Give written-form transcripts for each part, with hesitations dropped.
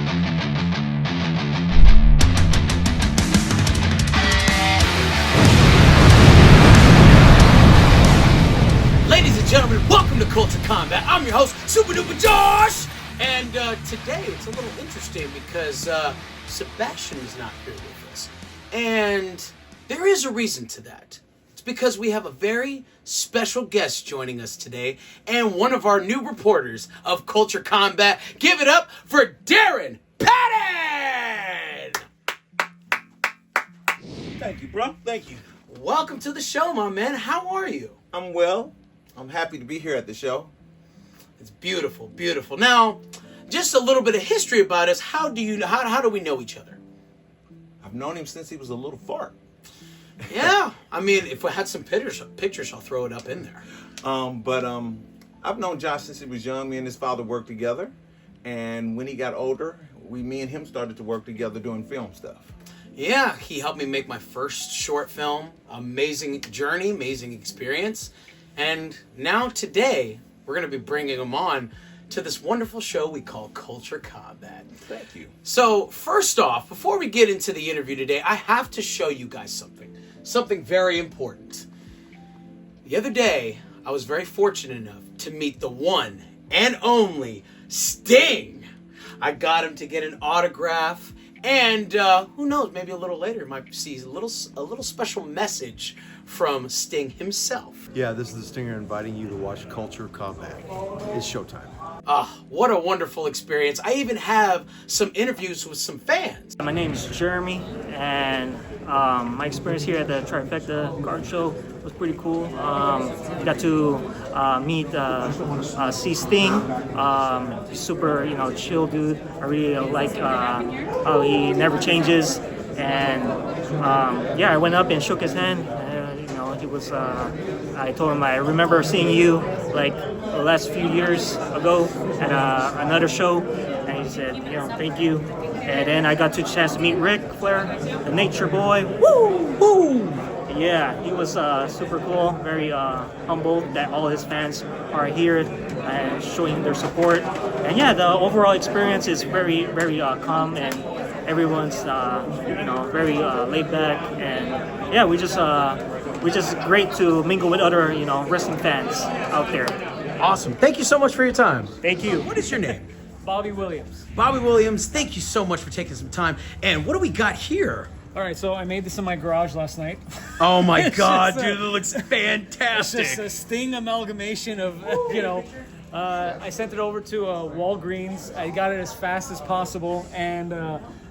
Ladies and gentlemen, welcome to Kulture Kombat. I'm your host, Super Duper Josh. And today it's a little interesting because Sebastian is not here with us. And there is a reason to that. It's because we have a very special guest joining us today and one of our new reporters of Kulture Kombat. Give it up for Darren Patton! Thank you, bro. Thank you. Welcome to the show, my man. How are you? I'm well. I'm happy to be here at the show. It's beautiful, beautiful. Now, just a little bit of history about us. How do we know each other? I've known him since he was a little fart. Yeah, I mean, if we had some pictures, I'll throw it up in there. I've known Josh since he was young. Me and his father worked together, and when he got older, me and him started to work together doing film stuff. Yeah, he helped me make my first short film. Amazing journey, amazing experience. And now today, we're going to be bringing him on to this wonderful show we call Kulture Kombat. Thank you. So first off, before we get into the interview today, I have to show you guys something very important. The other day, I was very fortunate enough to meet the one and only Sting. I got him to get an autograph, and who knows, maybe a little later, you might see a little special message from Sting himself. Yeah, this is the Stinger inviting you to watch Kulture Kombat. It's showtime. What a wonderful experience. I even have some interviews with some fans. My name is Jeremy, and my experience here at the Trifecta Card Show was pretty cool. Got to meet see Sting, super chill dude. I really like how he never changes, and I went up and shook his hand. He was. I told him I remember seeing you like the last few years ago at another show, and he said, thank you. And then I got to chance to meet Ric Flair, the Nature Boy. Woo, woo. Yeah, he was super cool. Very humble that all his fans are here and showing their support. And yeah, the overall experience is very, very calm, and everyone's very laid back. And yeah, we just great to mingle with other wrestling fans out there. Awesome. Thank you so much for your time. Thank you. What is your name? Bobby Williams. Bobby Williams, thank you so much for taking some time. And what do we got here? All right, so I made this in my garage last night. Oh my God, just dude, it looks fantastic. It's just a Sting amalgamation of, I sent it over to Walgreens. I got it as fast as possible. And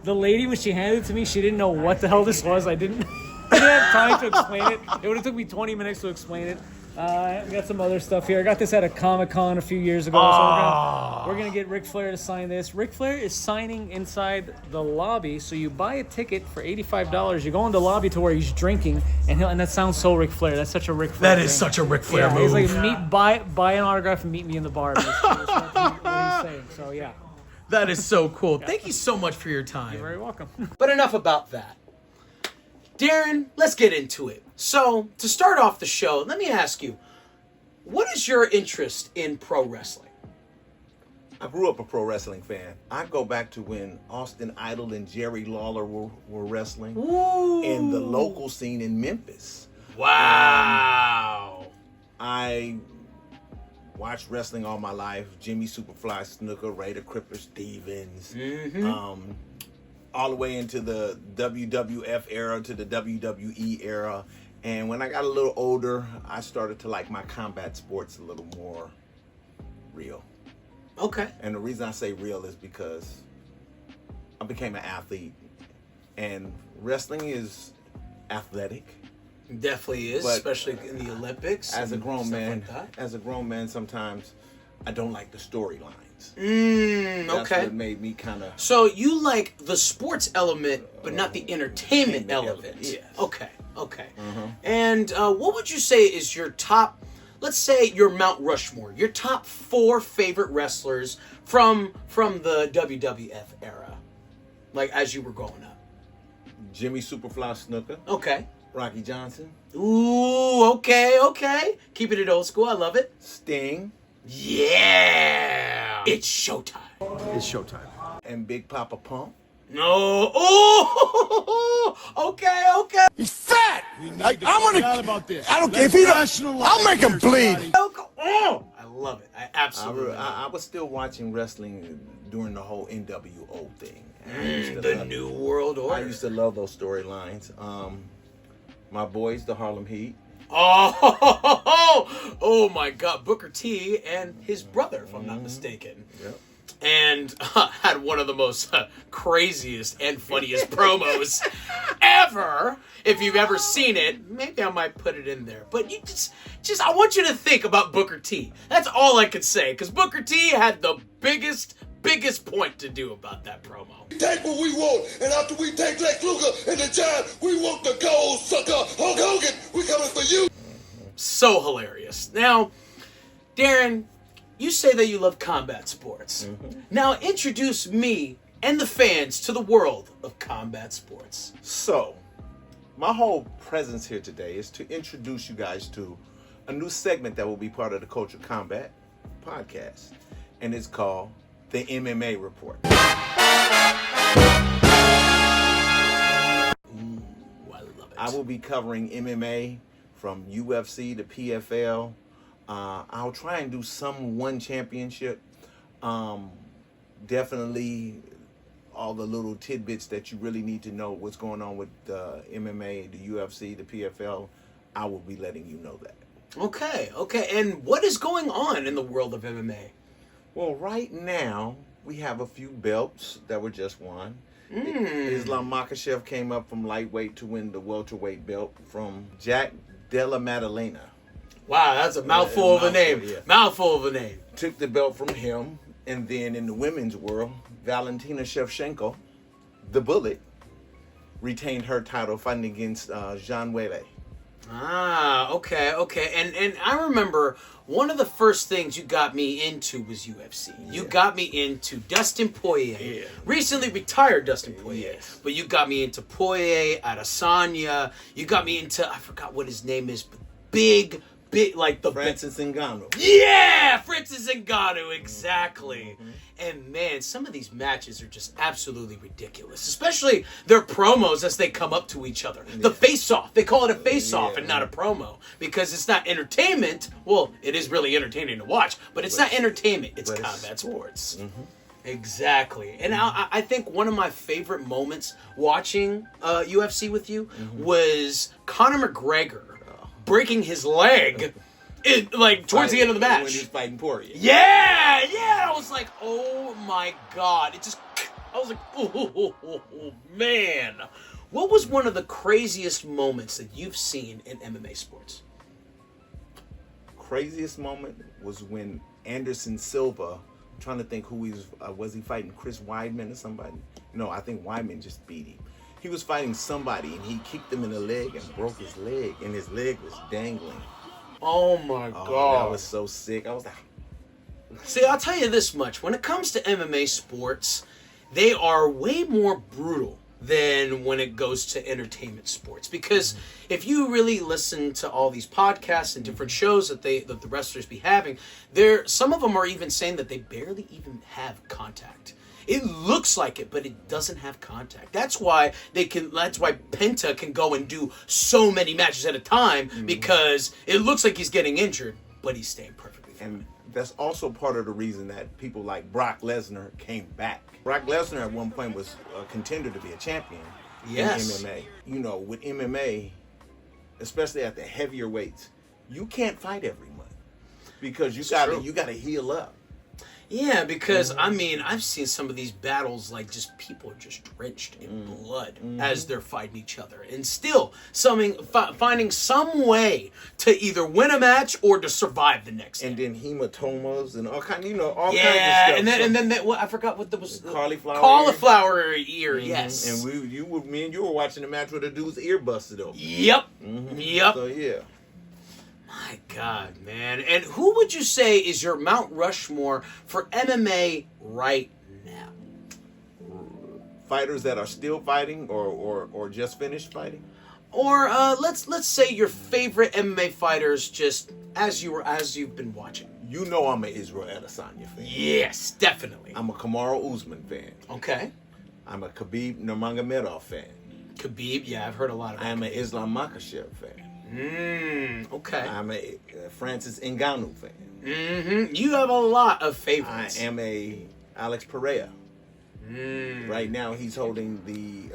the lady, when she handed it to me, she didn't know what the hell this was. I didn't have time to explain it. It would have took me 20 minutes to explain it. I got some other stuff here. I got this at a Comic-Con a few years ago. So we're gonna get Ric Flair to sign this. Ric Flair is signing inside the lobby. So you buy a ticket for $85. You go in the lobby to where he's drinking, and that sounds so Ric Flair. That's such a Ric Flair. That is such a Ric Flair move. He's like, buy an autograph and meet me in the bar. That's what he's saying. So yeah. That is so cool. Thank you so much for your time. You're very welcome. But enough about that. Darren, let's get into it. So, to start off the show, let me ask you, what is your interest in pro wrestling? I grew up a pro wrestling fan. I go back to when Austin Idol and Jerry Lawler were wrestling in the local scene in Memphis. Wow. I watched wrestling all my life. Jimmy Superfly Snuka, Ray the Crippler Stevens. All the way into the WWF era to the WWE era. And when I got a little older, I started to like my combat sports a little more real. Okay. And the reason I say real is because I became an athlete. And wrestling is athletic. It definitely is, especially in the Olympics. As a grown man, sometimes I don't like the storylines. Okay. That's what made me kind of... So you like the sports element, but not the entertainment element. Yes. Okay. And what would you say is your top, let's say your Mount Rushmore, your top 4 favorite wrestlers from the WWF era, like as you were growing up? Jimmy Superfly Snuka. Okay. Rocky Johnson. Ooh, okay. Keeping it old school. I love it. Sting. Yeah. It's showtime. It's showtime. and Big Papa Pump. No. Oh, okay. He's fat. I'm gonna. I don't care if he don't. I'll make him bleed. Oh, I love it. I absolutely love it. I was still watching wrestling during the whole NWO thing. The New World Order. I used to love those storylines. My boys, the Harlem Heat. Oh my God, Booker T and his brother, if I'm not mistaken. Yep. And had one of the most craziest and funniest promos ever. If you've ever seen it, maybe I might put it in there. But you just I want you to think about Booker T. That's all I could say, because Booker T had the biggest point to do about that promo. Take what we want, and after we take Lex Luger and the Giant, we want the gold sucker Hulk Hogan. We coming for you. So hilarious. Now, Darren, you say that you love combat sports. Now introduce me and the fans to the world of combat sports. So, my whole presence here today is to introduce you guys to a new segment that will be part of the Culture Kombat podcast, and it's called the MMA Report. Ooh, I love it. I will be covering MMA from UFC to PFL. I'll try and do some one championship. Definitely all the little tidbits that you really need to know what's going on with the MMA, the UFC, the PFL. I will be letting you know that. Okay. And what is going on in the world of MMA? Well, right now, we have a few belts that were just won. Islam Makhachev came up from lightweight to win the welterweight belt from Jack Della Maddalena. Wow, that's a mouthful of a name. Yeah. Mouthful of a name. Took the belt from him. And then in the women's world, Valentina Shevchenko, the Bullet, retained her title fighting against Jean Weili. Okay. And I remember one of the first things you got me into was UFC. Yeah. You got me into Dustin Poirier. Yeah. Recently retired Dustin Poirier. Yes. But you got me into Poirier, Adesanya. You got me into, I forgot what his name is, but big, like the... Francis Ngannou. Yeah! Francis Ngannou, exactly. And man, some of these matches are just absolutely ridiculous. Especially their promos as they come up to each other. The face-off. They call it a face-off and not a promo. Because it's not entertainment. Well, it is really entertaining to watch. But it's not entertainment. It's combat sports. Exactly. And I think one of my favorite moments watching UFC with you was Conor McGregor breaking his leg towards the end of the match. When he was fighting Poirier. Yeah! I was like, oh my God. I was like, oh, man. What was one of the craziest moments that you've seen in MMA sports? Craziest moment was when Anderson Silva, I'm trying to think who was he fighting? Chris Weidman or somebody? No, I think Weidman just beat him. He was fighting somebody, and he kicked him in the leg and broke his leg, and his leg was dangling. Oh, my God. That was so sick. I was like... See, I'll tell you this much. When it comes to MMA sports, they are way more brutal than when it goes to entertainment sports. Because if you really listen to all these podcasts and different shows that the wrestlers be having, some of them are even saying that they barely even have contact. It looks like it, but it doesn't have contact. That's why Penta can go and do so many matches at a time, because it looks like he's getting injured, but he's staying perfectly fine. And that's also part of the reason that people like Brock Lesnar came back. Brock Lesnar at one point was a contender to be a champion in MMA. You know, with MMA, especially at the heavier weights, you can't fight every month because you gotta heal up. Yeah, because, I mean, I've seen some of these battles, like, just people are just drenched in blood as they're fighting each other. And still, finding some way to either win a match or to survive the next And day. then hematomas and all kinds of stuff. And then I forgot what was... Cauliflower ear, yes. And me and you were watching the match where the dude's ear busted open. Yep. So, yeah. My God, man. And who would you say is your Mount Rushmore for MMA right now? Fighters that are still fighting or just finished fighting? Or let's say your favorite MMA fighters just as you've been watching. You know I'm an Israel Adesanya fan. Yes, definitely. I'm a Kamaru Usman fan. Okay. I'm a Khabib Nurmagomedov fan. Khabib, yeah, I've heard a lot about I'm Khabib. an Islam Makhachev fan. Okay. I'm a Francis Ngannou fan. Mm-hmm. You have a lot of I favorites. am a Alex Pereira. Right now, he's holding the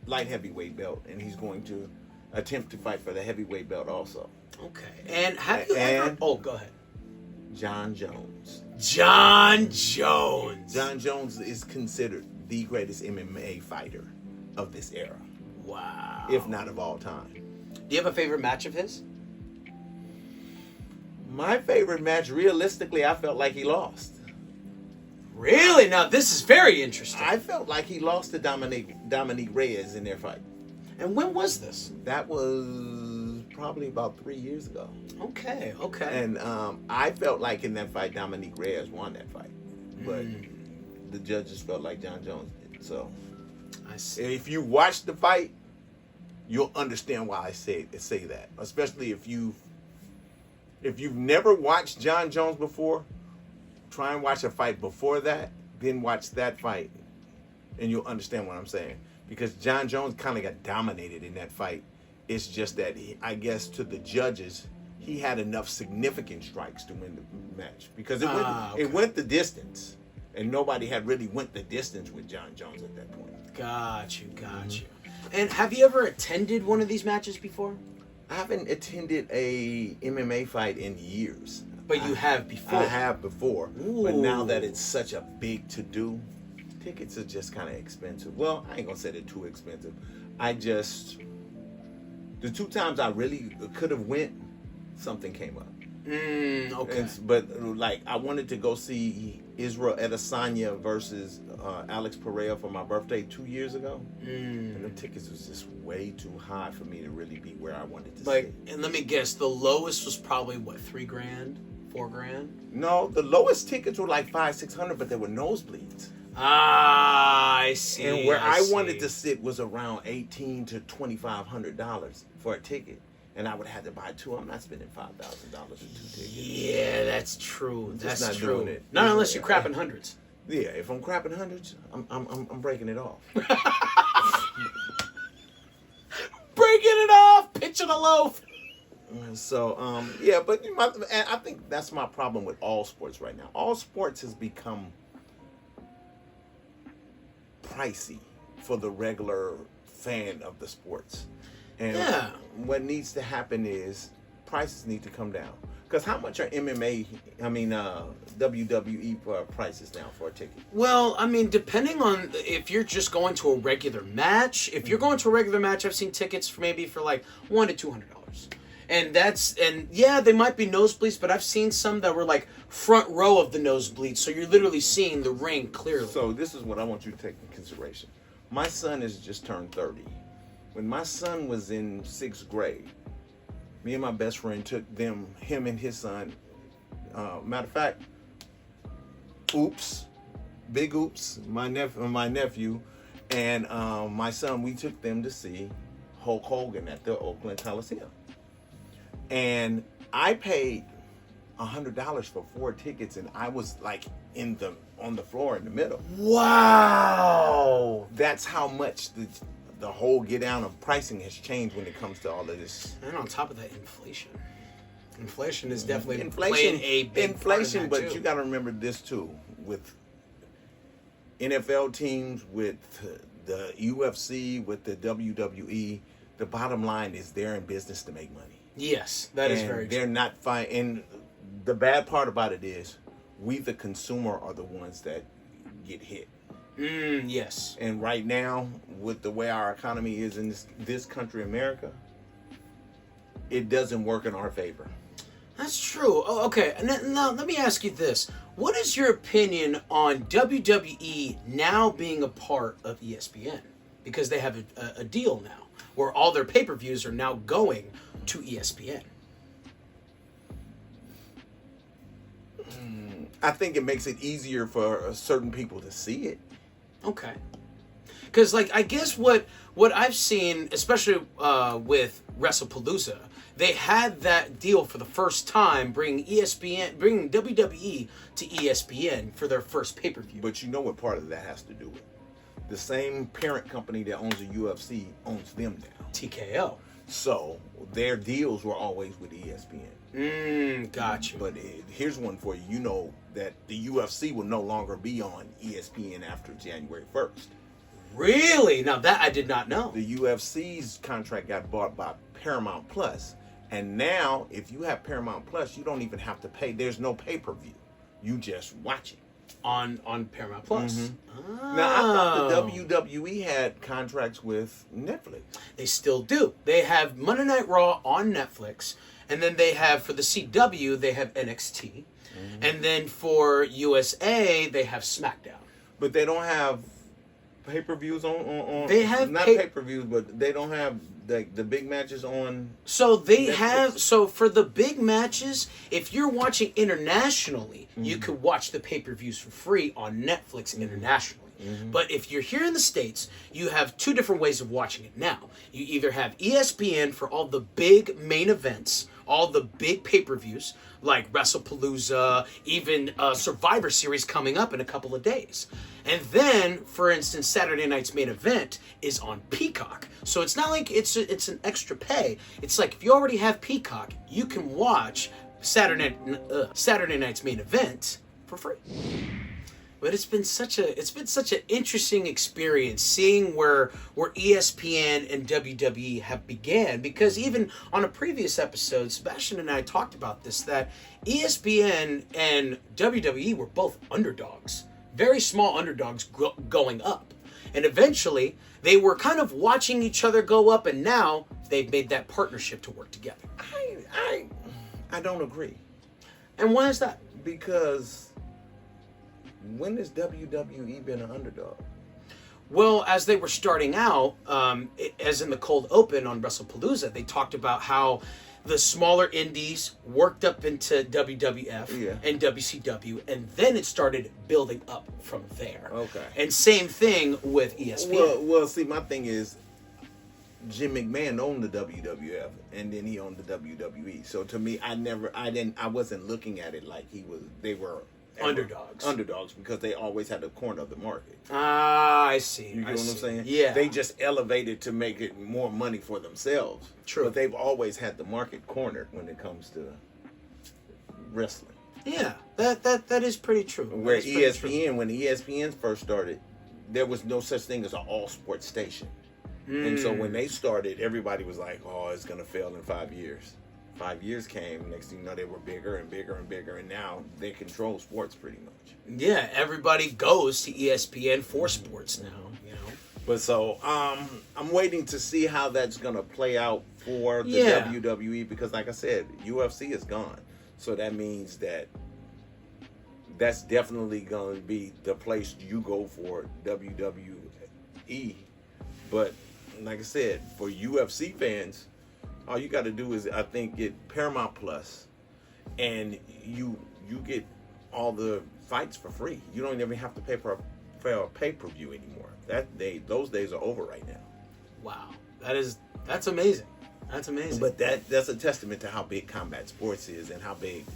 light heavyweight belt, and he's going to attempt to fight for the heavyweight belt also. Okay. And have you ever... And- Oh, go ahead. John Jones. John Jones. John Jones is considered the greatest MMA fighter of this era, Wow. if not of all time. Do you have a favorite match of his? My favorite match, realistically, I felt like he lost. Really? Now, this is very interesting. I felt like he lost to Dominique Reyes in their fight. And when was this? That was probably about 3 years ago. Okay. And I felt like in that fight, Dominique Reyes won that fight. But the judges felt like John Jones did. So I see. if you watch the fight, you'll understand why I say that. Especially if you've never watched John Jones before, try and watch a fight before that, then watch that fight, and you'll understand what I'm saying. Because John Jones kind of got dominated in that fight. It's just that, I guess, to the judges, he had enough significant strikes to win the match. Because it went the distance, and nobody had really went the distance with John Jones at that point. Got you. And have you ever attended one of these matches before? I haven't attended a MMA fight in years. But you have before. I have before. Ooh. But now that it's such a big to-do, tickets are just kind of expensive. Well, I ain't going to say they're too expensive. The 2 times I really could have went, something came up. Okay. But like, I wanted to go see Israel Adesanya versus Alex Pereira for my birthday 2 years ago. And the tickets was just way too high for me to really be where I wanted to sit. And let me guess, the lowest was probably what, $3,000, $4,000? No, the lowest tickets were like $500-$600, but there were nosebleeds. Ah, I see. And where I wanted to sit was around $1,800 to $2,500 for a ticket. And I would have to buy 2. I'm not spending $5,000 for 2 tickets. Yeah, that's true. Just That's not true. doing it. Not unless you're crapping hundreds. Yeah, if I'm crapping hundreds, I'm breaking it off. Breaking it off, pitching a loaf. So, yeah, but I think that's my problem with all sports right now. All sports has become pricey for the regular fan of the sports. And Yeah. what needs to happen is prices need to come down. Because how much are WWE prices now for a ticket? Well, I mean, depending on if you're just going to a regular match. If you're going to a regular match, I've seen tickets for maybe for like $100 to $200. And yeah, they might be nosebleeds, but I've seen some that were like front row of the nosebleeds, so you're literally seeing the ring clearly. So this is what I want you to take into consideration. My son has just turned 30. When my son was in 6th grade, me and my best friend took him and his son. Matter of fact, big oops, my nephew, and my son. We took them to see Hulk Hogan at the Oakland Coliseum, and I paid $100 for 4 tickets, and I was like on the floor in the middle. Wow. That's how much the whole get down of pricing has changed when it comes to all of this. And on top of that, inflation. Inflation is definitely playing a big inflation, part in that but too. you got to remember this too. With NFL teams, with the UFC, with the WWE, the bottom line is they're in business to make money. Yes, that is very They're true. not fine. And the bad part about it is, we the consumer are the ones that get hit. Yes. And right now, with the way our economy is in this country, America, it doesn't work in our favor. That's true. Oh, okay. Now, let me ask you this. What is your opinion on WWE now being a part of ESPN? Because they have a deal now where all their pay-per-views are now going to ESPN. I think it makes it easier for certain people to see it. Okay. Because, like, I guess what I've seen, especially with WrestlePalooza, they had that deal for the first time, bringing WWE to ESPN for their first pay-per-view. But you know what part of that has to do with? The same parent company that owns the UFC owns them now. TKO. So their deals were always with ESPN. Gotcha. But here's one for you. You know that the UFC will no longer be on ESPN after January 1st. Really? Now that I did not know. The UFC's contract got bought by Paramount Plus. And now, if you have Paramount Plus, you don't even have to pay. There's no pay-per-view. You just watch it. On Paramount Plus. Oh. Now, I thought the WWE had contracts with Netflix. They still do. They have Monday Night Raw on Netflix. And then they have, for the CW, they have NXT. And then for USA, they have SmackDown. But they don't have pay-per-views on they have not pay-per-views, but they don't have the big matches on. So they Netflix. have, so for the big matches, if you're watching internationally, you could watch the pay-per-views for free on Netflix internationally. But if you're here in the States, you have two different ways of watching it now. You either have ESPN for all the big main events, all the big pay-per-views, like WrestlePalooza, even Survivor Series coming up in a couple of days. And then, for instance, Saturday night's main event is on Peacock. So it's not like it's an extra pay. It's like if you already have Peacock, you can watch Saturday night's main event for free. But it's been such an interesting experience seeing where ESPN and WWE have began, because even on a previous episode, Sebastian and I talked about this, that ESPN and WWE were both underdogs, very small underdogs going up, and eventually they were kind of watching each other go up, and now they've made that partnership to work together. I don't agree. And why is that? Because when has WWE been an underdog? Well, as they were starting out, as in the cold open on WrestlePalooza, they talked about how the smaller indies worked up into WWF and WCW, and then it started building up from there. Okay. And same thing with ESPN. Well, see, my thing is, Jim McMahon owned the WWF, and then he owned the WWE. So to me, I wasn't looking at it like they were underdogs because they always had the corner of the market. Ah, I see. You get what I'm saying? Yeah. They just elevated to make it more money for themselves. True. But they've always had the market cornered when it comes to wrestling. Yeah, that is pretty true. Where ESPN, when ESPN first started, there was no such thing as an all sports station. And so when they started, everybody was like, oh, it's going to fail in 5 years. 5 years came, next thing you know, they were bigger and bigger and bigger, and now they control sports pretty much. Yeah, everybody goes to ESPN for sports now, you know. But so, I'm waiting to see how that's going to play out for the WWE, because like I said, UFC is gone. So that means that's definitely going to be the place you go for WWE. But like I said, for UFC fans, all you got to do is, I think, get Paramount Plus, and you get all the fights for free. You don't even have to pay for a pay-per-view anymore. Those days are over right now. Wow, that's amazing. That's amazing. But that's a testament to how big combat sports is and how big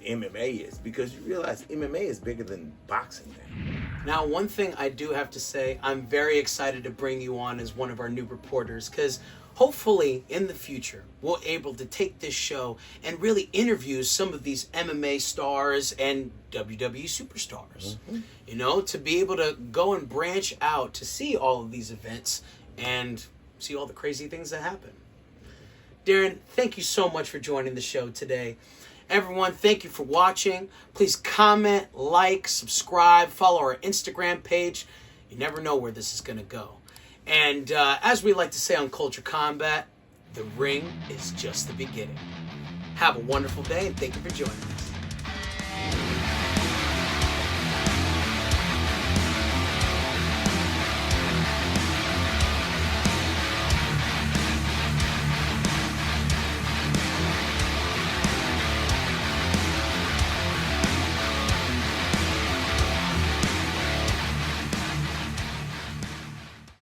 MMA is, because you realize MMA is bigger than boxing now. Now, one thing I do have to say, I'm very excited to bring you on as one of our new reporters, because hopefully in the future we're able to take this show and really interview some of these MMA stars and WWE superstars. You know, to be able to go and branch out to see all of these events and see all the crazy things that happen. Darren, thank you so much for joining the show today. Everyone, thank you for watching. Please comment, like, subscribe, follow our Instagram page. You never know where this is going to go. And as we like to say on Kulture Kombat, the ring is just the beginning. Have a wonderful day, and thank you for joining us.